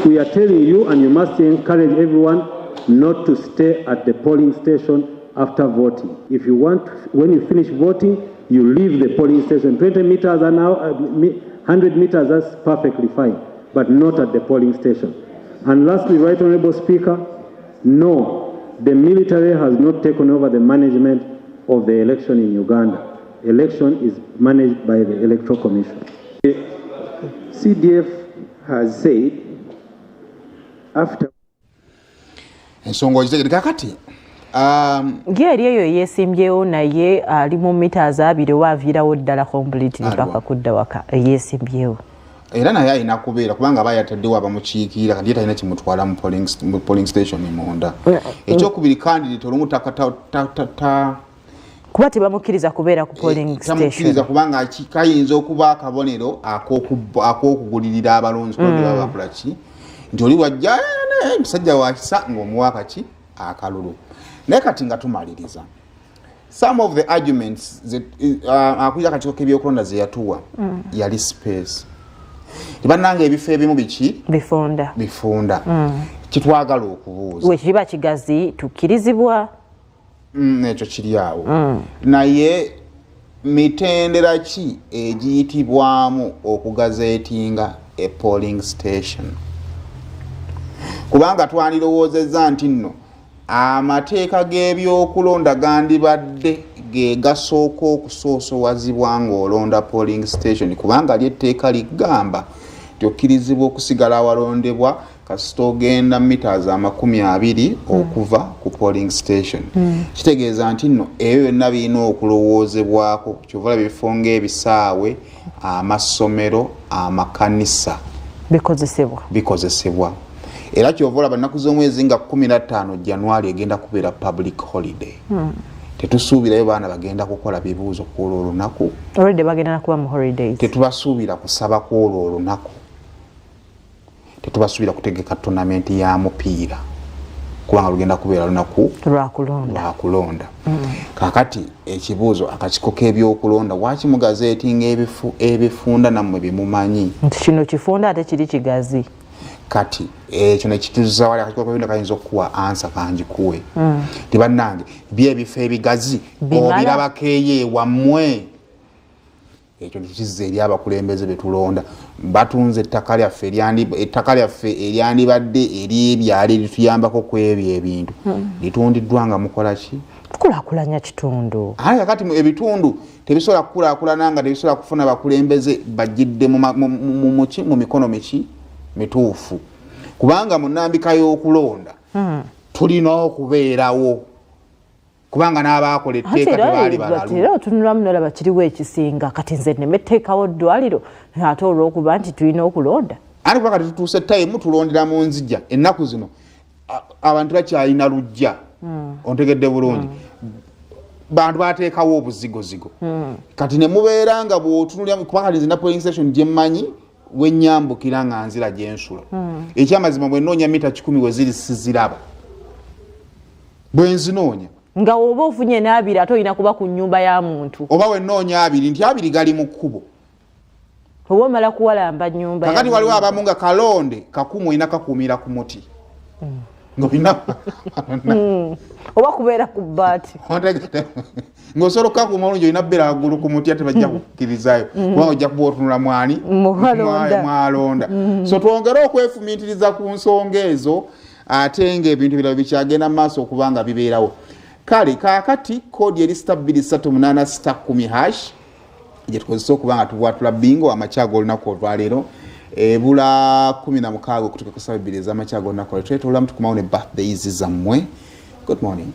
We are telling you, and you must encourage everyone not to stay at the polling station after voting. If you want, when you finish voting, you leave the polling station. 20 meters an hour, 100 meters, that's perfectly fine, but not at the polling station. And lastly, Right Honourable Speaker, no, the military has not taken over the management of the election in Uganda. Election is managed by the Electoral Commission. The CDF has said after ensonga ogitegedde kakati ngeri eyo yeesimbyewo naye ali mu meters 2 waaviirawo ddala completely paka kudda waka yeesimbyewo era naye alina kubeera kubanga aba yataddewo abamukiikirira kandi talina kimutwala mu polling station munda ekyokubiri candidate olumu kuba tebamukkiriza kubeera ku polling station kubanga kayinza okuba akabonero ak'okugulirira abalonzi kulondera abakulaki nti oli wajja musajja wa kisa ng'omuwa kaki akalulu naye kati nga tumaliriza some of the arguments akulira akakiiko k'ebyokulonda ze yatuwa yali space tibannanga ebifo ebimu biki bifunda kitwagala okubuuza we kiba kigazi tukkirizibwa ekyo kiri awo naye mitendera ki egiyitibwamu okugazeetinga e polling station kubanga twandirowoozezza nti nno amateeka g'ebyokulonda gandibadde ge gasooka okusoosowazibwa ng'olonda polling station kubanga lyetteeka ligamba nti okkirizibwa okusigala awalondebwa kasita ogenda meters 20 okuva ku polling station kitegeeza nti nno ebyo byonna birina okulowoozebwako kyova bifo ng'ebisaawe amasomero amakanisa bikozesebwa era kyova olaba nnaku z'omwezi nga 15 January egenda kubeera public holiday tetusuubirayo baana bagenda kukola bibuuzo ku olwo olunaku tetubasuubira kusaba ku olwo olunaku tetubasuubira kutegeka tournamenti ya mupiira kubanga lugenda kubeera lunaku lwakulonda kakati ekibuuzo akakiiko k'ebyokulonda waki mu gazeetinga ebifunda nammwe bimumanyi nti kino kifunda ate kiri kigazi kati ekyo nekituza wali akakiiko k'ebyokulonda kayinza okuwa ansa kangikuwe tibannange byebifo ebigazi obirabako ewammwe ekyo nekizza eri abakulembeze betulonda batunze ettaka lyaffe eryandibadde ery'ebyalo erituyambako ku ebyo ebintu litundiddwa nga mukola ki kulaakulanya kitundu ate kakati ebitundu tebisobola kukulaakulana nga tebisobola kufuna bakulembeze bajjidde mu mikono mituufu kubanga mu nnambika y'okulonda tulina okubeerawo kubanga n'abaakola etteeka tebaali balalu era otunulamu nolaba kiriwo ekisinga kati nze nemetteekawo ddwaliro ate olw'okuba nti tulina okulonda ate kuba kati tutuuse tayimu tulondera mu nzija ennaku zino abantu bakyalina lujja ontegedde bulungi bantu bateekawo obuzigozigo kati ne mubeera nga bw'otunulira kuba kati nze na polling station gye mmanyi wennyambukira nga nzira gyensula ekyamazima bwe nnoonya mita 10 we ziri siziraba bwe nzinoonya nga oba ofunye n'abiri ate olina kuba ku nnyumba ya muntu oba we nnoonya abiri nti abiri gali mu kkubo oba omala kuwalamba nnyumba kakati waliwo abamu nga kalonde kakumu olina kakuumira ku muti ng'olina oba kubeera ku bbaati ng'osobola okukakuuma olungi olina bbeera waggulu ku muti ate bajja kukkirizayo kubanga ojja kuba otunula mwani mwalonda so twongere okwefumiitiriza ku nsonga ezo ate ng'ebintu birala bikyagenda mu maaso okuba nga bibeerawo kale kaakati koodi eri 238610# gye tukozesa okuba nga tubwatula bingo amakyago olunaku olwaleero ebula 16 okutuuka ku 2 ez'amakyago olunaku olwaleero twetololamu tukumawo ne birthdays zammwe. Good morning.